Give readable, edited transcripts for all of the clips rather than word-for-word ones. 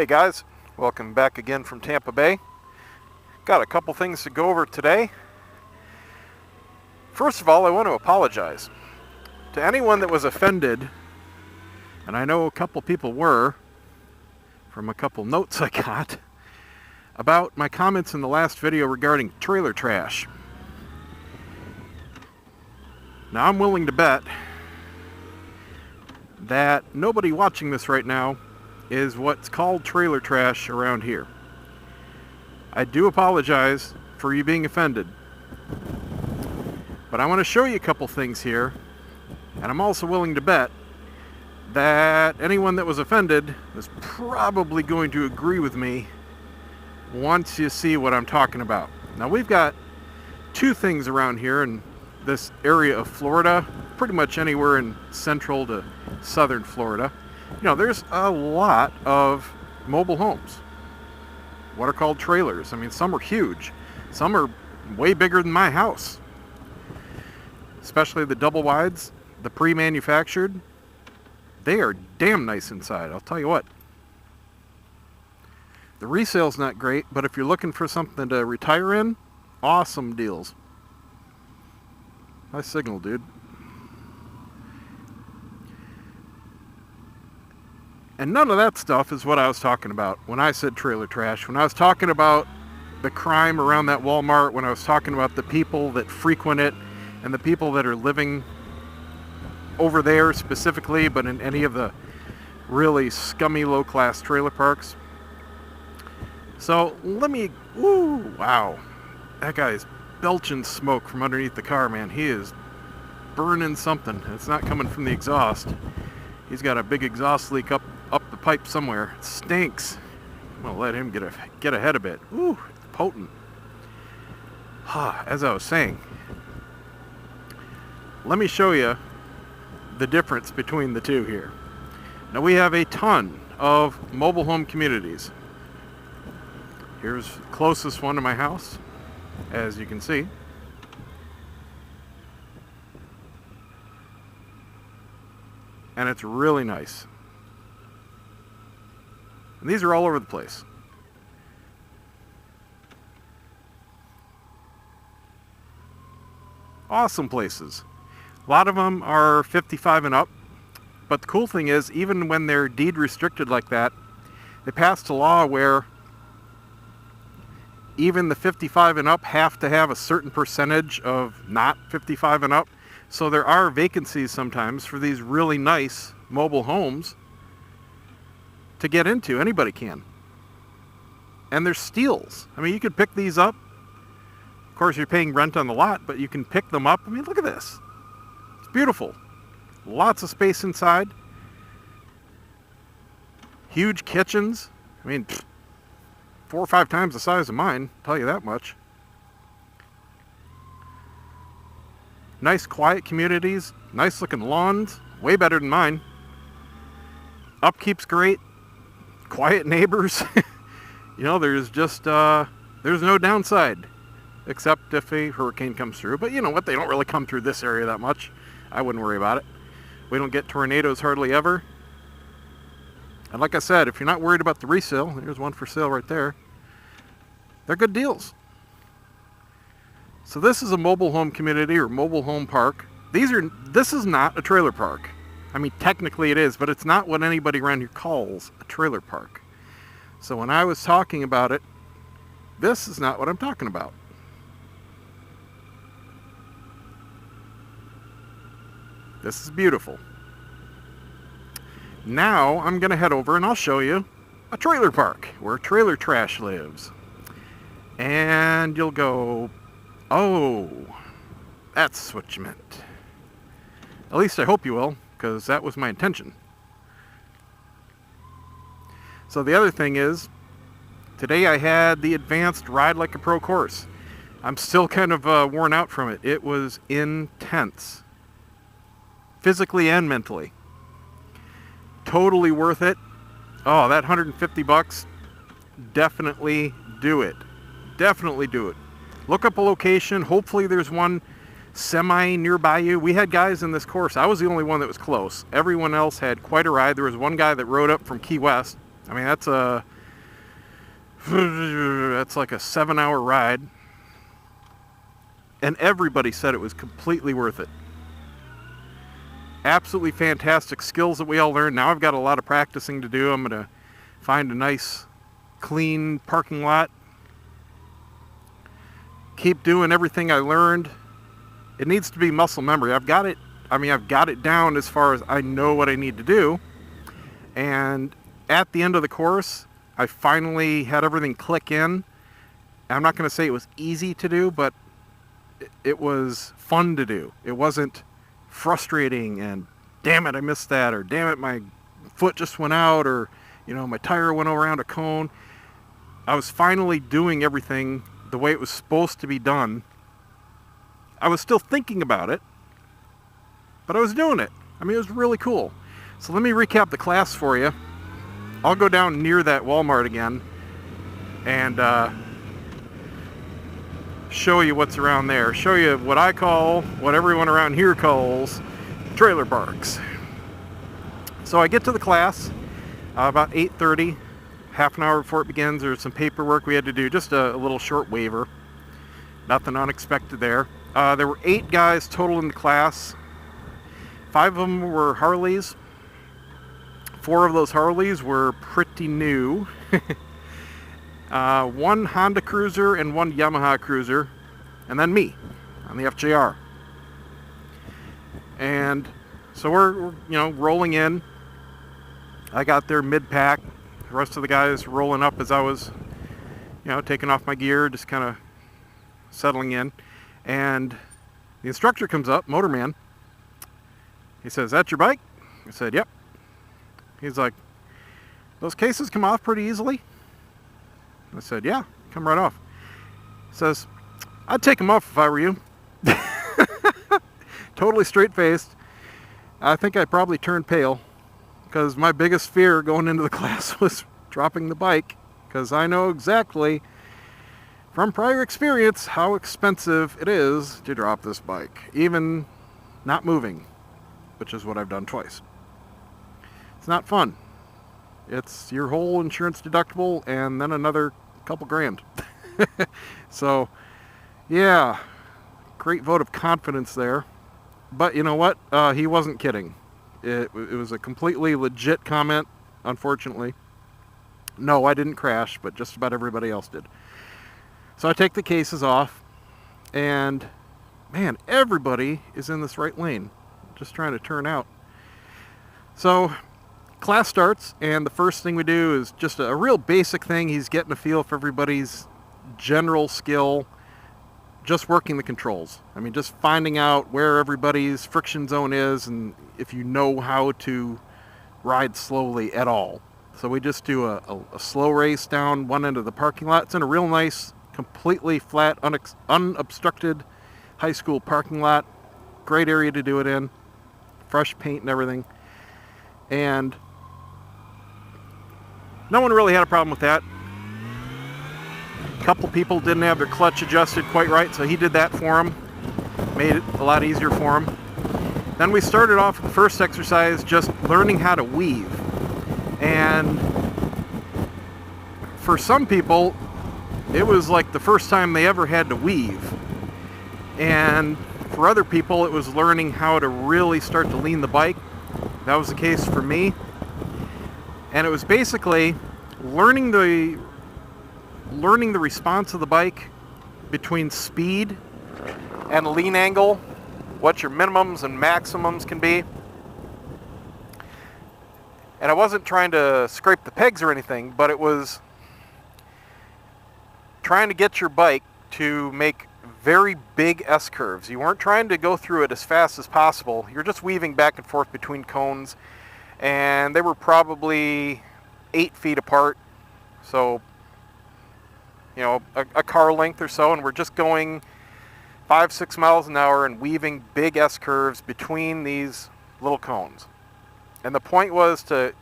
Hey guys, welcome back again from Tampa Bay. Got a couple things to go over today. First of all, I want to apologize to anyone that was offended, and I know a couple people were, from a couple notes I got, about my comments in the last video regarding trailer trash. Now I'm willing to bet that nobody watching this right now is what's called trailer trash around here. I do apologize for you being offended, but I want to show you a couple things here, and I'm also willing to bet that anyone that was offended is probably going to agree with me once you see what I'm talking about. Now we've got two things around here in this area of Florida, pretty much anywhere in central to southern Florida. You know, there's a lot of mobile homes, what are called trailers. I mean, some are huge. Some are way bigger than my house. Especially the double wides, the pre-manufactured. They are damn nice inside, I'll tell you what. The resale's not great, but if you're looking for something to retire in, awesome deals. Nice signal, dude. And none of that stuff is what I was talking about when I said trailer trash. When I was talking about the crime around that Walmart, when I was talking about the people that frequent it and the people that are living over there specifically, but in any of the really scummy low-class trailer parks. So let me, ooh, wow. That guy is belching smoke from underneath the car, man. He is burning something. It's not coming from the exhaust. He's got a big exhaust leak up the pipe somewhere. It stinks. I'm gonna let him get ahead a bit. Ooh, potent. As I was saying, let me show you the difference between the two here. Now we have a ton of mobile home communities. Here's the closest one to my house, as you can see. And it's really nice. And these are all over the place. Awesome places. A lot of them are 55 and up. But the cool thing is, even when they're deed restricted like that, they passed a law where even the 55 and up have to have a certain percentage of not 55 and up. So there are vacancies sometimes for these really nice mobile homes to get into. Anybody can. And they're steals. I mean, you could pick these up. Of course, you're paying rent on the lot, but you can pick them up. I mean, look at this. It's beautiful. Lots of space inside. Huge kitchens. I mean, 4 or 5 times the size of mine, I'll tell you that much. Nice quiet communities, nice looking lawns, way better than mine. Upkeep's great, quiet neighbors. You know, there's just, there's no downside, except if a hurricane comes through. But you know what, they don't really come through this area that much. I wouldn't worry about it. We don't get tornadoes hardly ever. And like I said, if you're not worried about the resale, there's one for sale right there. They're good deals. So this is a mobile home community or mobile home park. This is not a trailer park. I mean, technically it is, but it's not what anybody around here calls a trailer park. So when I was talking about it, this is not what I'm talking about. This is beautiful. Now I'm going to head over and I'll show you a trailer park where trailer trash lives. And you'll go, oh, that's what you meant. At least I hope you will, because that was my intention. So the other thing is, today I had the advanced Ride Like a Pro course. I'm still kind of worn out from it. It was intense, physically and mentally. Totally worth it. Oh, that $150, definitely do it. Definitely do it. Look up a location. Hopefully there's one semi nearby you. We had guys in this course. I was the only one that was close. Everyone else had quite a ride. There was one guy that rode up from Key West. I mean, that's That's like a 7-hour ride. And everybody said it was completely worth it. Absolutely fantastic skills that we all learned. Now I've got a lot of practicing to do. I'm going to find a nice, clean parking lot. Keep doing everything I learned. It needs to be muscle memory. I've got it down as far as I know what I need to do. And at the end of the course, I finally had everything click in. I'm not going to say it was easy to do, but it was fun to do. It wasn't frustrating and damn it, I missed that, or damn it, my foot just went out, or my tire went around a cone. I was finally doing everything the way it was supposed to be done. I was still thinking about it, but I was doing it. I mean, it was really cool. So let me recap the class for you. I'll go down near that Walmart again and show you what's around there. Show you what I call, what everyone around here calls, trailer parks. So I get to the class about 8:30, half an hour before it begins. There's some paperwork we had to do, just a little short waiver. Nothing unexpected there. There were 8 guys total in the class. 5 of them were Harleys. 4 of those Harleys were pretty new. 1 Honda Cruiser and 1 Yamaha Cruiser, and then me on the FJR. And so we're rolling in. I got there mid-pack. The rest of the guys rolling up as I was, taking off my gear, just kind of settling in. And the instructor comes up, Motorman. He says, "That's your bike?" I said, "Yep." He's like, "Those cases come off pretty easily?" I said, "Yeah, come right off." He says, "I'd take them off if I were you." Totally straight-faced. I think I probably turned pale, because my biggest fear going into the class was dropping the bike, because I know exactly from prior experience how expensive it is to drop this bike, even not moving, which is what I've done twice. It's not fun. It's your whole insurance deductible and then another couple grand. So, yeah, great vote of confidence there. But you know what? He wasn't kidding. It was a completely legit comment, unfortunately. No, I didn't crash, but just about everybody else did. So I take the cases off, and man, everybody is in this right lane, just trying to turn out. So class starts, and the first thing we do is just a real basic thing. He's getting a feel for everybody's general skill, just working the controls. I mean, just finding out where everybody's friction zone is, and if you know how to ride slowly at all. So we just do a slow race down one end of the parking lot. It's in a real nice, completely flat, unobstructed high school parking lot. Great area to do it in. Fresh paint and everything. And no one really had a problem with that. A couple people didn't have their clutch adjusted quite right, so he did that for them. Made it a lot easier for them. Then we started off with the first exercise, just learning how to weave. And for some people, it was like the first time they ever had to weave. And for other people, it was learning how to really start to lean the bike. That was the case for me. And it was basically learning the response of the bike between speed and lean angle, what your minimums and maximums can be. And I wasn't trying to scrape the pegs or anything, but it was trying to get your bike to make very big S-curves. You weren't trying to go through it as fast as possible. You're just weaving back and forth between cones, and they were probably 8 feet apart. So, a car length or so, and we're just going 5-6 miles an hour and weaving big S-curves between these little cones. And the point was to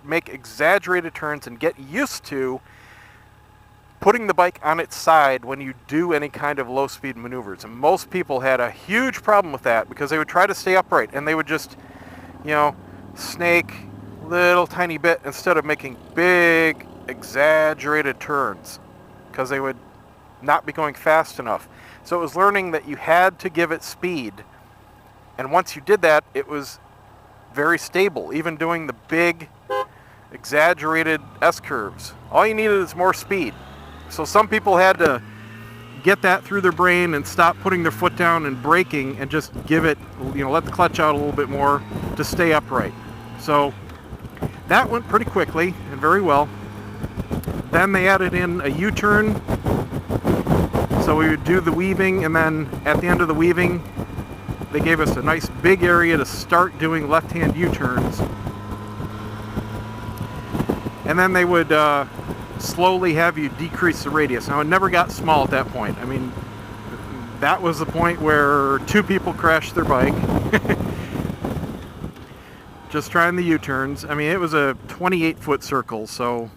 make exaggerated turns and get used to putting the bike on its side when you do any kind of low-speed maneuvers. And most people had a huge problem with that because they would try to stay upright and they would just, snake little tiny bit instead of making big exaggerated turns because they would not be going fast enough. So it was learning that you had to give it speed. And once you did that, it was very stable, even doing the big, exaggerated S-curves. All you needed is more speed. So some people had to get that through their brain and stop putting their foot down and braking and just give it, let the clutch out a little bit more to stay upright. So that went pretty quickly and very well. Then they added in a U-turn. So we would do the weaving, and then at the end of the weaving, they gave us a nice big area to start doing left-hand U-turns. And then they would slowly have you decrease the radius. Now, it never got small at that point. I mean, that was the point where 2 people crashed their bike. Just trying the U-turns. I mean, it was a 28-foot circle, so,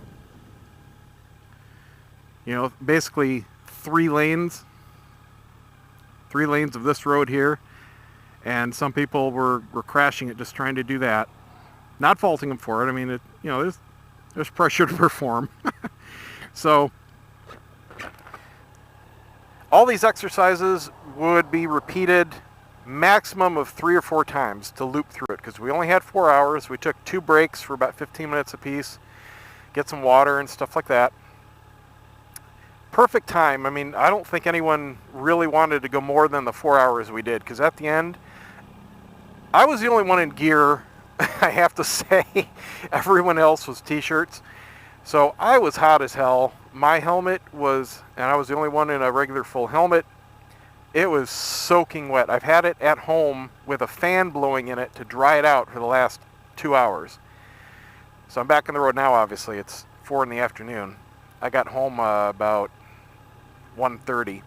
basically 3 lanes. 3 lanes of this road here. And some people were crashing it just trying to do that. Not faulting them for it. I mean, there's pressure to perform. So all these exercises would be repeated maximum of 3 or 4 times to loop through it, because we only had 4 hours. We took 2 breaks for about 15 minutes apiece, get some water and stuff like that. Perfect time. I mean, I don't think anyone really wanted to go more than the 4 hours we did, because at the end, I was the only one in gear. I have to say, everyone else was t-shirts. So I was hot as hell. My helmet was, and I was the only one in a regular full helmet, it was soaking wet. I've had it at home with a fan blowing in it to dry it out for the last 2 hours. So I'm back on the road now, obviously. It's 4 in the afternoon. I got home about 1:30.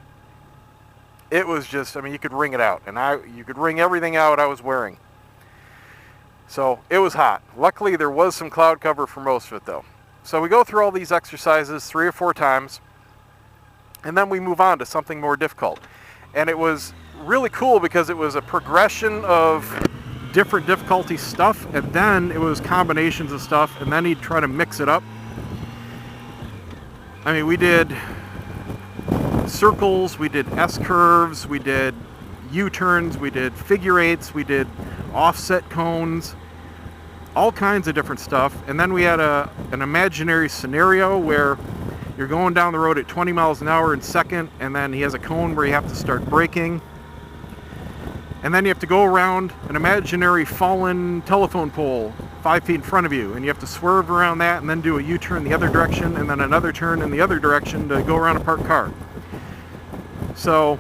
It was just, you could wring it out. And you could wring everything out I was wearing. So it was hot. Luckily, there was some cloud cover for most of it, though. So we go through all these exercises 3 or 4 times, and then we move on to something more difficult. And it was really cool because it was a progression of different difficulty stuff, and then it was combinations of stuff, and then he'd try to mix it up. I mean, we did circles, we did S-curves, we did U-turns, we did figure eights, we did offset cones, all kinds of different stuff. And then we had an imaginary scenario where you're going down the road at 20 miles an hour in second, and then he has a cone where you have to start braking. And then you have to go around an imaginary fallen telephone pole 5 feet in front of you, and you have to swerve around that and then do a U-turn the other direction, and then another turn in the other direction to go around a parked car. So,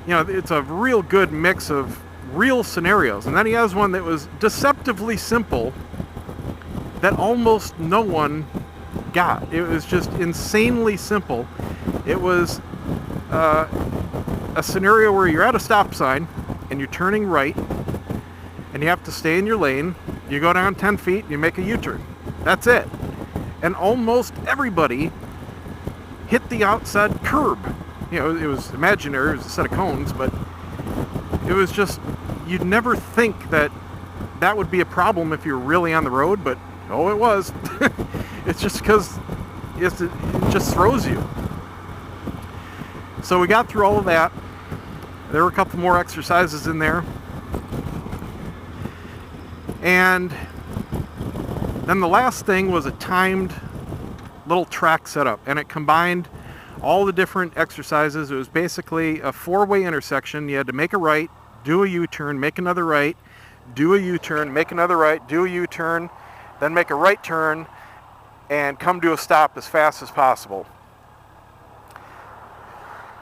it's a real good mix of real scenarios. And then he has one that was deceptively simple that almost no one got. It was just insanely simple. It was a scenario where you're at a stop sign and you're turning right and you have to stay in your lane. You go down 10 feet and you make a U-turn. That's it. And almost everybody hit the outside curb. It was imaginary, it was a set of cones, but it was just, you'd never think that would be a problem if you're really on the road, but oh, it was. It's just because it just throws you. So we got through all of that. There were a couple more exercises in there. And then the last thing was a timed little track setup, and it combined all the different exercises. It was basically a 4-way intersection. You had to make a right, do a U-turn, make another right, do a U-turn, make another right, do a U-turn, then make a right turn, and come to a stop as fast as possible.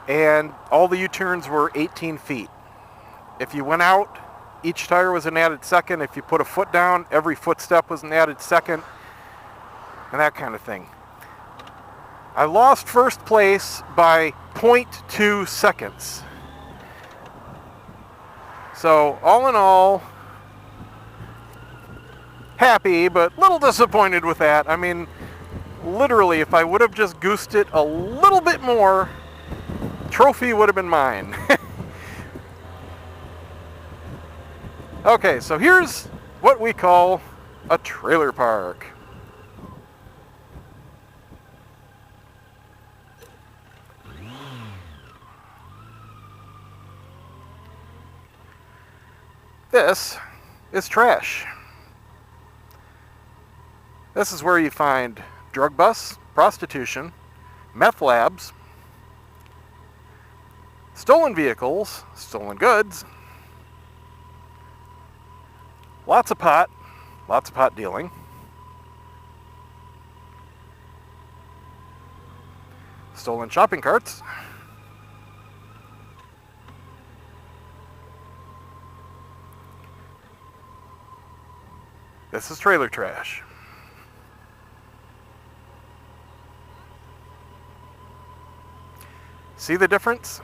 And all the U-turns were 18 feet. If you went out, each tire was an added second. If you put a foot down, every footstep was an added second, and that kind of thing. I lost first place by 0.2 seconds. So, all in all, happy, but a little disappointed with that. I mean, literally, if I would have just goosed it a little bit more, trophy would have been mine. Okay, so here's what we call a trailer park. This is trash. This is where you find drug busts, prostitution, meth labs, stolen vehicles, stolen goods, lots of pot dealing, stolen shopping carts, this is trailer trash. See the difference?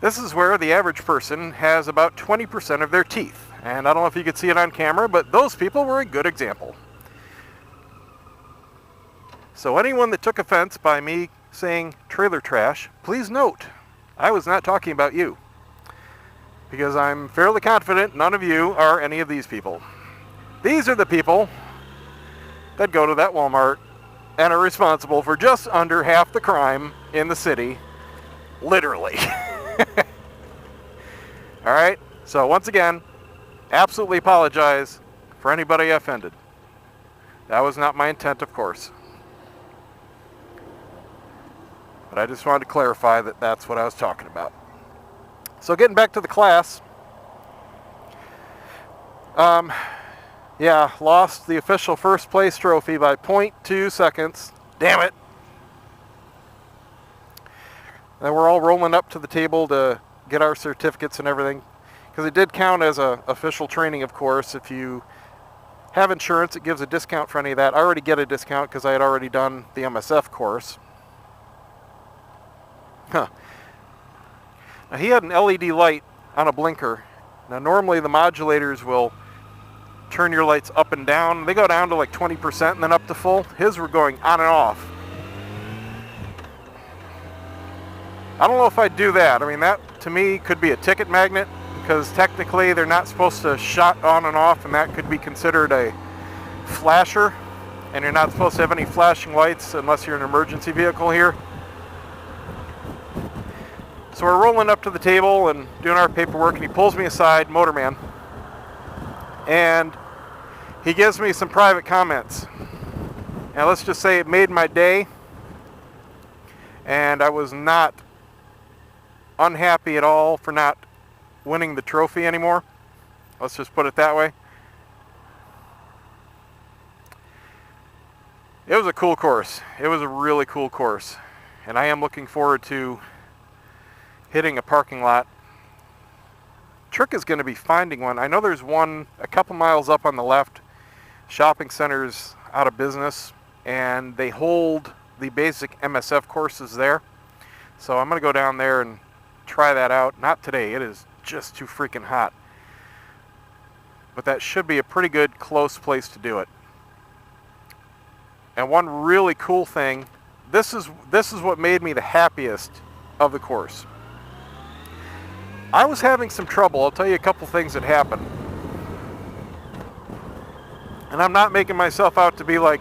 This is where the average person has about 20% of their teeth. And I don't know if you could see it on camera, but those people were a good example. So anyone that took offense by me saying trailer trash, please note, I was not talking about you. Because I'm fairly confident none of you are any of these people. These are the people that go to that Walmart and are responsible for just under half the crime in the city, literally. All right, so once again, absolutely apologize for anybody offended. That was not my intent, of course. But I just wanted to clarify that that's what I was talking about. So getting back to the class, yeah, lost the official first place trophy by 0.2 seconds. Damn it. And we're all rolling up to the table to get our certificates and everything. Because it did count as a official training, of course. If you have insurance, it gives a discount for any of that. I already get a discount because I had already done the MSF course. Huh. Now he had an LED light on a blinker. Now normally the modulators will turn your lights up and down. They go down to like 20% and then up to full. His were going on and off. I don't know if I'd do that. I mean, that to me could be a ticket magnet because technically they're not supposed to shut on and off, and that could be considered a flasher, and you're not supposed to have any flashing lights unless you're an emergency vehicle here. So we're rolling up to the table and doing our paperwork, and he pulls me aside, Motorman, and he gives me some private comments. Now let's just say it made my day, and I was not unhappy at all for not winning the trophy anymore. Let's just put it that way. It was a cool course. It was a really cool course, and I am looking forward to hitting a parking lot. Trick is going to be finding one. I know there's one a couple miles up on the left. Shopping center's out of business, and they hold the basic MSF courses there. So I'm going to go down there and try that out. Not today. It is just too freaking hot. But that should be a pretty good close place to do it. And one really cool thing, this is what made me the happiest of the course. I was having some trouble. I'll tell you a couple things that happened. And I'm not making myself out to be like,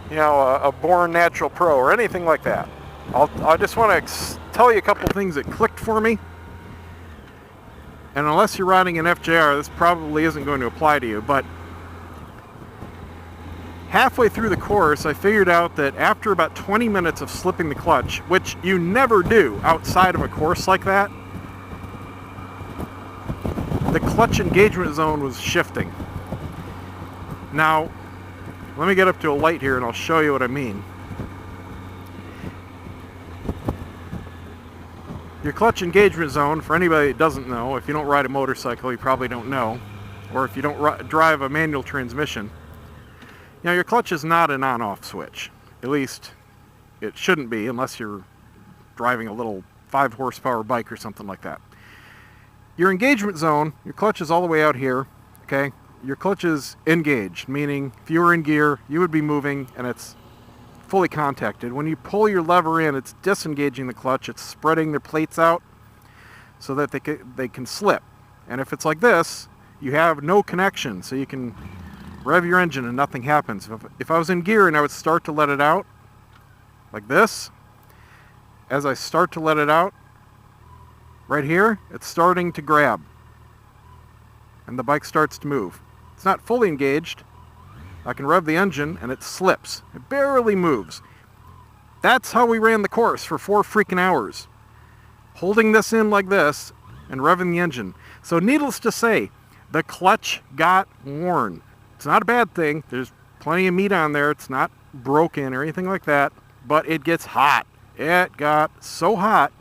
you know, a born natural pro or anything like that. I just want to tell you a couple things that clicked for me. And unless you're riding an FJR, this probably isn't going to apply to you. But halfway through the course, I figured out that after about 20 minutes of slipping the clutch, which you never do outside of a course like that, the clutch engagement zone was shifting. Now, let me get up to a light here and I'll show you what I mean. Your clutch engagement zone, for anybody that doesn't know, if you don't ride a motorcycle, you probably don't know, or if you don't drive a manual transmission, you know, your clutch is not an on-off switch. At least it shouldn't be unless you're driving a little 5 horsepower bike or something like that. Your engagement zone, your clutch is all the way out here, okay? Your clutch is engaged, meaning if you were in gear, you would be moving and it's fully contacted. When you pull your lever in, it's disengaging the clutch, it's spreading the plates out so that they can slip. And if it's like this, you have no connection, so you can rev your engine and nothing happens. If I was in gear and I would start to let it out, like this, as I start to let it out, right here, it's starting to grab. And the bike starts to move. It's not fully engaged. I can rev the engine and it slips. It barely moves. That's how we ran the course for 4 freaking hours. Holding this in like this and revving the engine. So needless to say, the clutch got worn. It's not a bad thing. There's plenty of meat on there. It's not broken or anything like that. But it gets hot. It got so hot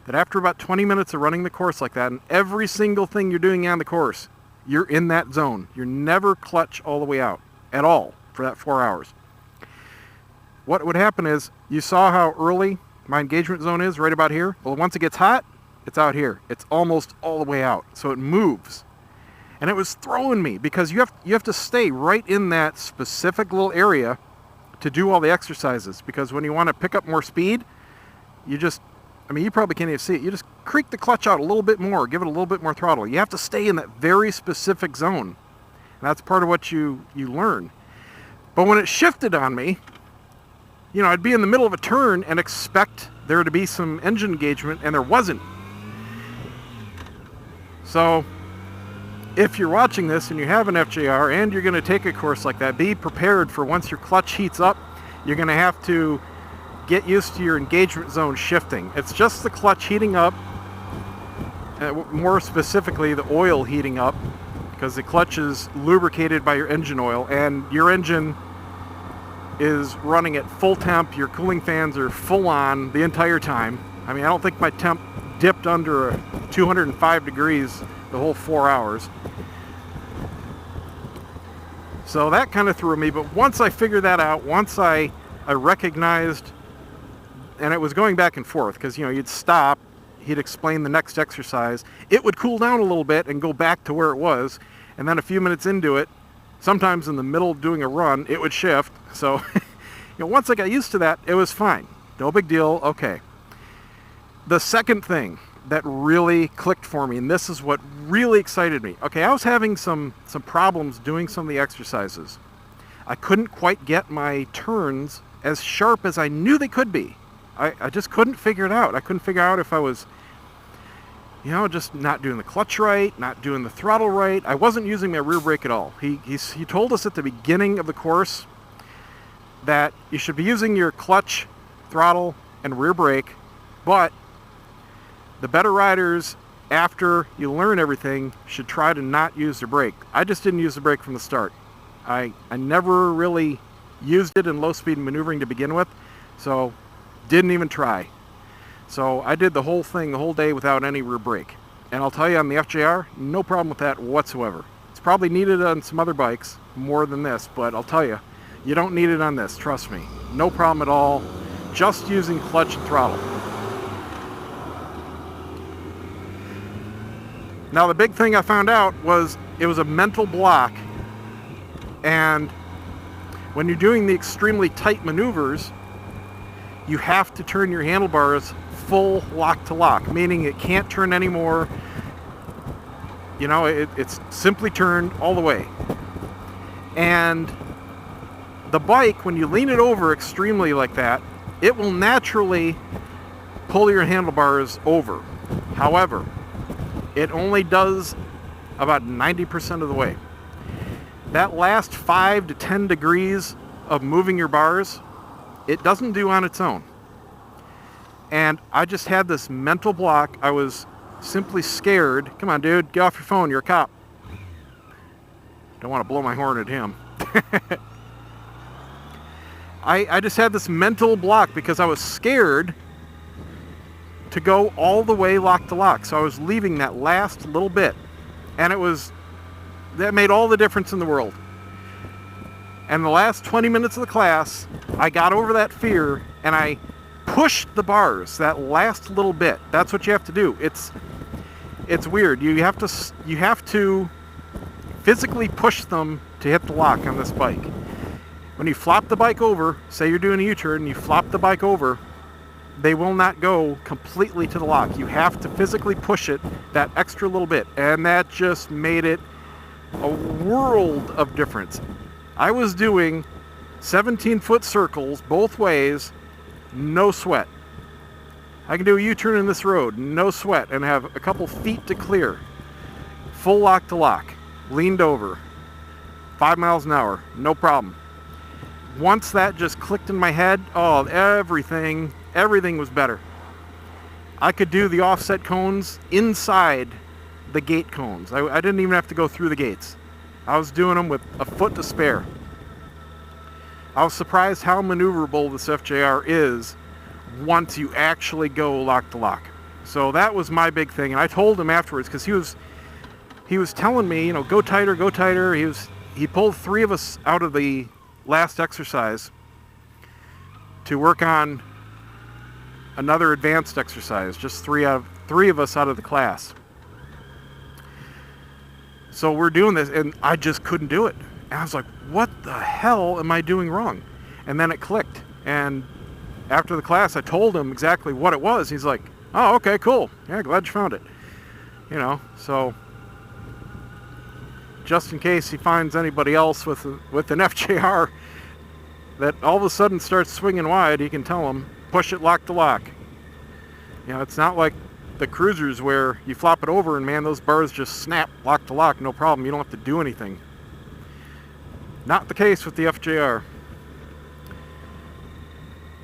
that after about 20 minutes of running the course like that, and every single thing you're doing on the course, you're in that zone. You're never clutch all the way out at all for that 4 hours. What would happen is, you saw how early my engagement zone is, right about here? Well, once it gets hot, it's out here. It's almost all the way out. So it moves. And it was throwing me because you have to stay right in that specific little area to do all the exercises. Because when you want to pick up more speed, you just, I mean, you probably can't even see it. You just creak the clutch out a little bit more, give it a little bit more throttle. You have to stay in that very specific zone. And that's part of what you learn. But when it shifted on me, you know, I'd be in the middle of a turn and expect there to be some engine engagement, and there wasn't. So, if you're watching this and you have an FJR and you're going to take a course like that, be prepared for once your clutch heats up, you're going to have to get used to your engagement zone shifting. It's just the clutch heating up, more specifically the oil heating up, because the clutch is lubricated by your engine oil, and your engine is running at full temp. Your cooling fans are full on the entire time. I mean, I don't think my temp dipped under 205 degrees the whole 4 hours. So that kind of threw me, but once I figured that out, once I recognized, and it was going back and forth, because, you know, you'd stop, he'd explain the next exercise, it would cool down a little bit and go back to where it was, and then a few minutes into it, sometimes in the middle of doing a run, it would shift. So, you know, once I got used to that, it was fine. No big deal. Okay. The second thing that really clicked for me, and this is what really excited me. Okay, I was having some problems doing some of the exercises. I couldn't quite get my turns as sharp as I knew they could be. I just couldn't figure it out. I couldn't figure out if I was, you know, just not doing the clutch right, not doing the throttle right. I wasn't using my rear brake at all. He told us at the beginning of the course that you should be using your clutch, throttle, and rear brake, but the better riders, after you learn everything, should try to not use the brake. I just didn't use the brake from the start. I never really used it in low-speed maneuvering to begin with, so didn't even try. So I did the whole thing the whole day without any rear brake. And I'll tell you, on the FJR, no problem with that whatsoever. It's probably needed on some other bikes more than this, but I'll tell you, you don't need it on this, trust me. No problem at all, just using clutch and throttle. Now the big thing I found out was it was a mental block, and when you're doing the extremely tight maneuvers, you have to turn your handlebars full lock to lock, meaning it can't turn anymore. You know, it's simply turned all the way. And the bike, when you lean it over extremely like that, it will naturally pull your handlebars over. However, it only does about 90% of the way. That last 5 to 10 degrees of moving your bars, it doesn't do on its own. And I just had this mental block. I was simply scared. Come on, dude, get off your phone, you're a cop. Don't want to blow my horn at him. I just had this mental block because I was scared to go all the way lock to lock. So I was leaving that last little bit. And that made all the difference in the world. And the last 20 minutes of the class, I got over that fear and I pushed the bars that last little bit. That's what you have to do. It's weird. You have to physically push them to hit the lock on this bike. When you flop the bike over, say you're doing a U-turn and you flop the bike over, they will not go completely to the lock. You have to physically push it that extra little bit, and that just made it a world of difference. I was doing 17-foot circles both ways, no sweat. I can do a U-turn in this road, no sweat, and have a couple feet to clear. Full lock to lock, leaned over, 5 miles an hour, no problem. Once that just clicked in my head, oh, everything was better. I could do the offset cones inside the gate cones. I didn't even have to go through the gates. I was doing them with a foot to spare. I was surprised how maneuverable this FJR is once you actually go lock to lock. So that was my big thing, and I told him afterwards, because he was telling me, you know, go tighter, go tighter. He pulled 3 of us out of the last exercise to work on another advanced exercise, just 3 of us out of the class. So we're doing this, and I just couldn't do it. And I was like, what the hell am I doing wrong? And then it clicked. And after the class, I told him exactly what it was. He's like, oh, okay, cool. Yeah, glad you found it. You know, so just in case he finds anybody else with an FJR that all of a sudden starts swinging wide, he can tell them, push it lock to lock. You know, it's not like the cruisers where you flop it over and, man, those bars just snap lock to lock, no problem. You don't have to do anything. Not the case with the FJR.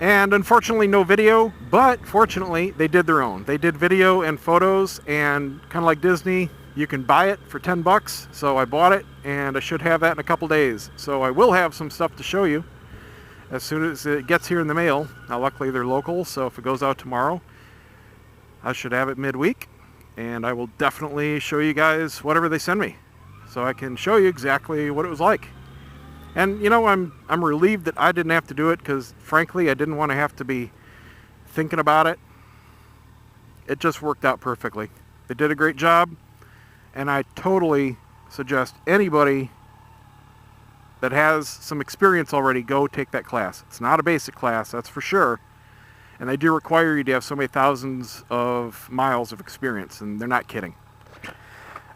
And unfortunately no video, but fortunately they did their own. They did video and photos, and kind of like Disney, you can buy it for 10 bucks. So I bought it, and I should have that in a couple days. So I will have some stuff to show you as soon as it gets here in the mail. Now luckily they're local, so if it goes out tomorrow, I should have it midweek, and I will definitely show you guys whatever they send me, so I can show you exactly what it was like. And you know, I'm relieved that I didn't have to do it, because frankly I didn't want to have to be thinking about it. It just worked out perfectly. They did a great job, and I totally suggest anybody that has some experience already go take that class. It's not a basic class, that's for sure. And they do require you to have so many thousands of miles of experience, and they're not kidding.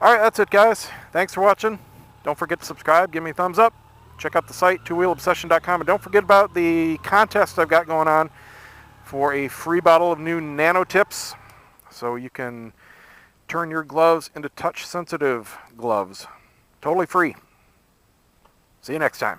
Alright, that's it, guys. Thanks for watching. Don't forget to subscribe, give me a thumbs up. Check out the site, TwoWheelObsession.com, and don't forget about the contest I've got going on for a free bottle of new Nano Tips, so you can turn your gloves into touch-sensitive gloves. Totally free. See you next time.